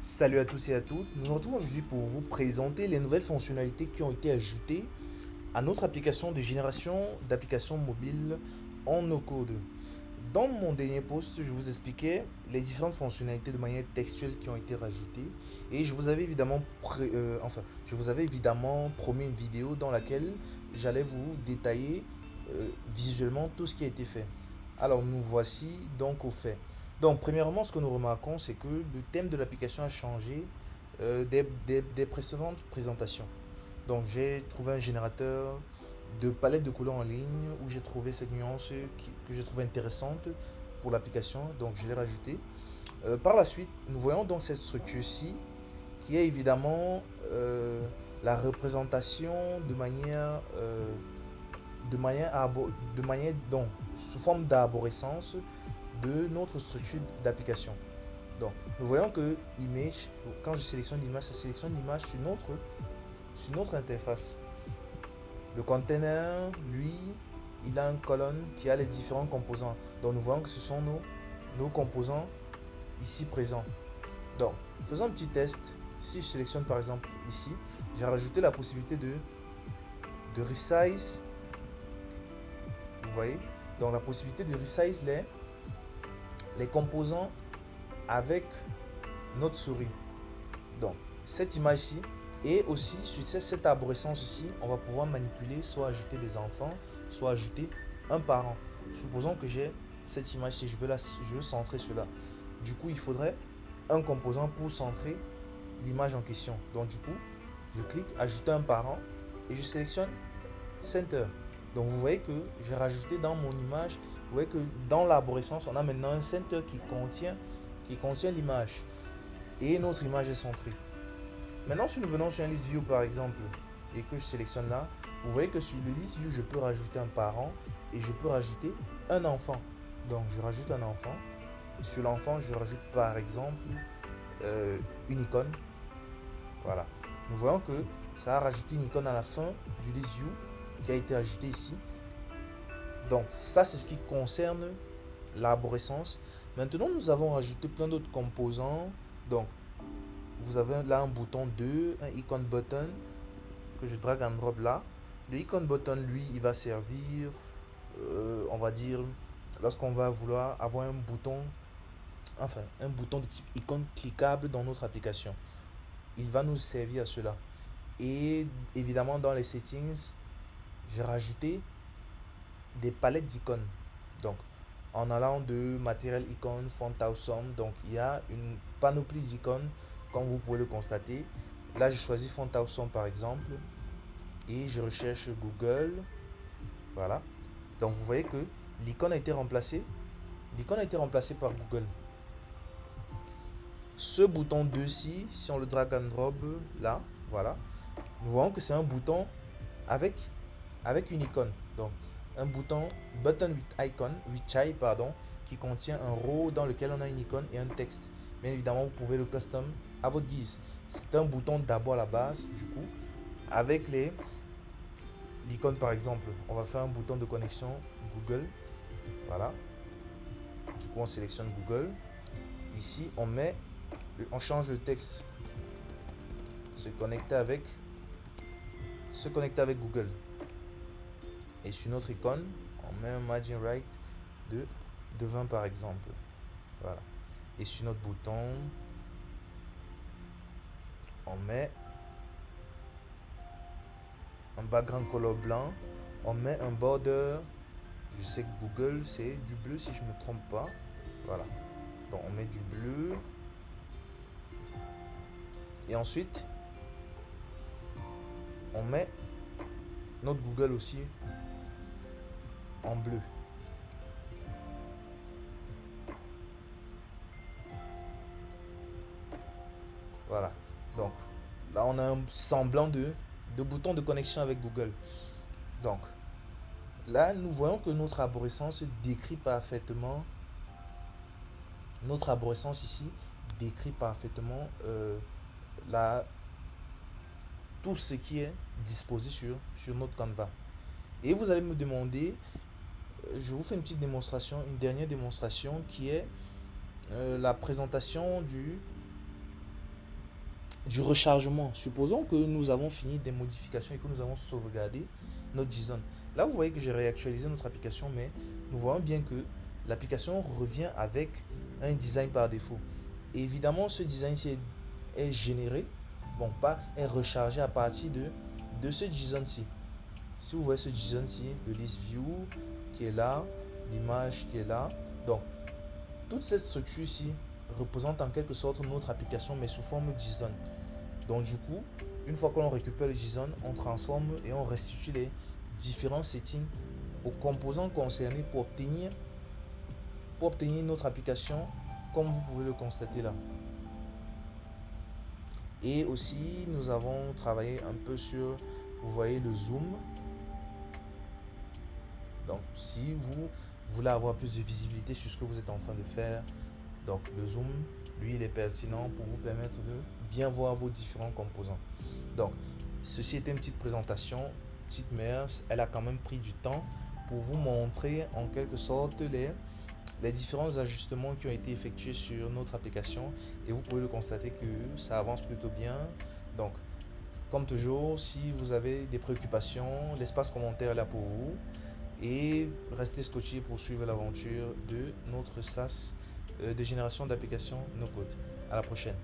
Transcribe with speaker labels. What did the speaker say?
Speaker 1: Salut à tous et à toutes, nous nous retrouvons aujourd'hui pour vous présenter les nouvelles fonctionnalités qui ont été ajoutées à notre application de génération d'applications mobiles en no-code. Dans mon dernier post, je vous expliquais les différentes fonctionnalités de manière textuelle qui ont été rajoutées et je vous avais évidemment, je vous avais évidemment promis une vidéo dans laquelle j'allais vous détailler visuellement tout ce qui a été fait. Alors nous voici donc au fait. Donc premièrement, ce que nous remarquons, c'est que le thème de l'application a changé des précédentes présentations. Donc j'ai trouvé un générateur de palette de couleurs en ligne où j'ai trouvé cette nuance que j'ai trouvé intéressante pour l'application. Donc je l'ai rajouté. Par la suite, nous voyons donc cette structure-ci qui est évidemment la représentation de manière donc, sous forme d'arborescence de notre structure d'application. Donc, nous voyons que image, quand je sélectionne l'image, ça sélectionne l'image sur notre interface. Le container, lui, il a une colonne qui a les différents composants. Donc, nous voyons que ce sont nos composants ici présents. Donc, faisons un petit test. Si je sélectionne par exemple ici, j'ai rajouté la possibilité de resize. Vous voyez? Donc, la possibilité de resize les composants avec notre souris. Donc, cette image-ci, et aussi sur cette arborescence ici, on va pouvoir manipuler, soit ajouter des enfants, soit ajouter un parent. Supposons que j'ai cette image-ci, je veux centrer cela. Du coup, il faudrait un composant pour centrer l'image en question. Donc, du coup, je clique ajouter un parent et je sélectionne Center. Donc, vous voyez que j'ai rajouté dans mon image, vous voyez que dans l'arborescence, on a maintenant un center qui contient l'image. Et notre image est centrée. Maintenant, si nous venons sur un list view par exemple, et que je sélectionne là, vous voyez que sur le list view, je peux rajouter un parent et je peux rajouter un enfant. Donc, je rajoute un enfant. Sur l'enfant, je rajoute par exemple une icône. Voilà. Nous voyons que ça a rajouté une icône à la fin du list view qui a été ajoutée ici. Donc, ça, c'est ce qui concerne l'arborescence. Maintenant, nous avons rajouté plein d'autres composants. Donc, vous avez là un bouton 2, un icon button que je drag and drop là. Le icon button, lui, il va servir, on va dire, lorsqu'on va vouloir avoir un bouton de type icône cliquable dans notre application. Il va nous servir à cela. Et évidemment, dans les settings, j'ai rajouté des palettes d'icônes. Donc, en allant de matériel icône, font awesome, donc il y a une panoplie d'icônes, comme vous pouvez le constater. Là, je choisis font awesome par exemple, et je recherche Google. Voilà. Donc, vous voyez que l'icône a été remplacée. L'icône a été remplacée par Google. Ce bouton 2ci, si on le drag and drop là, voilà, nous voyons que c'est un bouton avec, avec une icône. Donc, un bouton button with icon, qui contient un row dans lequel on a une icône et un texte. Bien évidemment, vous pouvez le custom à votre guise. C'est un bouton d'abord à la base, du coup, avec l'icône par exemple. On va faire un bouton de connexion Google. Voilà. Du coup, on sélectionne Google. Ici, on change le texte. Se connecter avec Google. Et sur notre icône, on met un margin right de 20 par exemple. Voilà. Et sur notre bouton, on met un background color blanc. On met un border. Je sais que Google, c'est du bleu si je ne me trompe pas. Voilà. Donc, on met du bleu. Et ensuite, on met notre Google aussi en bleu. Voilà. Donc, là, on a un semblant de bouton de connexion avec Google. Donc, là, nous voyons que notre arborescence décrit parfaitement, notre arborescence ici décrit parfaitement la, tout ce qui est disposé sur notre Canva. Et vous allez me demander, je vous fais une petite démonstration, une dernière démonstration qui est la présentation du rechargement. Supposons que nous avons fini des modifications et que nous avons sauvegardé notre JSON. Là, vous voyez que j'ai réactualisé notre application, mais nous voyons bien que l'application revient avec un design par défaut. Et évidemment, ce design-ci est généré, bon, pas est rechargé à partir de ce JSON-ci. Si vous voyez ce JSON-ci, le list view qui est là, l'image qui est là. Donc, toute cette structure-ci représente en quelque sorte notre application, mais sous forme JSON. Donc, du coup, une fois que l'on récupère le JSON, on transforme et on restitue les différents settings aux composants concernés pour obtenir notre application, comme vous pouvez le constater là. Et aussi, nous avons travaillé un peu sur, vous voyez, le zoom. Donc, si vous voulez avoir plus de visibilité sur ce que vous êtes en train de faire, donc le zoom, lui, il est pertinent pour vous permettre de bien voir vos différents composants. Donc, ceci était une petite présentation, petite mère, elle a quand même pris du temps pour vous montrer en quelque sorte les différents ajustements qui ont été effectués sur notre application, et vous pouvez le constater que ça avance plutôt bien. Donc, comme toujours, si vous avez des préoccupations, l'espace commentaire est là pour vous, et restez scotché pour suivre l'aventure de notre SaaS de génération d'applications no code. À la prochaine.